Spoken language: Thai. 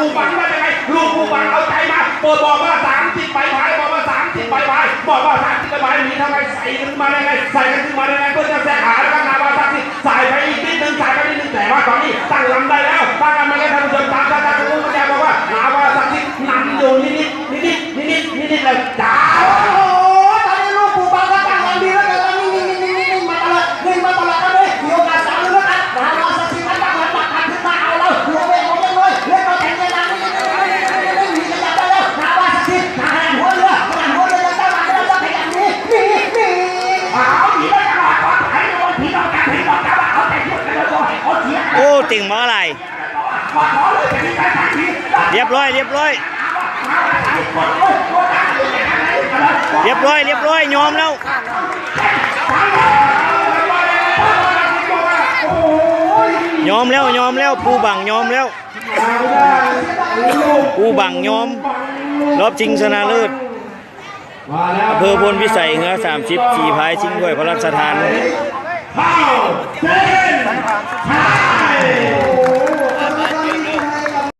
ปูบังว่ายังไงลูกปูบังเอาใจมาเปิดบอกว่า30ใบพายบอกว่า30ใบพายบอกว่า30ใบพายมีทำไมใส่กันมาได้ไงใส่กันขึ้นมาได้ไงเพื่อจะแซงหาแล้วก็นาวาซักที่ใส่ไปอีกนิดนึงใส่ไปนิดนึงแต่ว่าตอนนี้ตั้งลำได้แล้วตั้งลำมาแล้วท่านผู้ชมตามรู้มันจะบอกว่านาวาซักที่นำอยู่นิดเลยจ้าตอนนี้ลูกปูบังก็ตั้งลำดีแล้วกันนิ่งมาตลอดเลยมีโอกาส3เลยนะนาวาซักที่ตั้งลำตักขึ้นมาเอาแล้วเล่นเลยเล่นมาแข่งกันนะมีขยับได้แล้วนาวาซักที่ทหารหัวเรือจะตั้งลำแล้วขยับนี่เอาหนีได้ตลอดก่อนให้โดนผีต้องการเอาแต่ชุดกันเลยเอาเสีย โอ้ติ่งมาอะไรเรียบร้อยยอมแล้วปูบังยอมแล้วปูบังยอมรอบชิงชนะเลิศอำเภอพลวิสัยเหนือ30ขี่พายชิงถ้วยพระราชทาน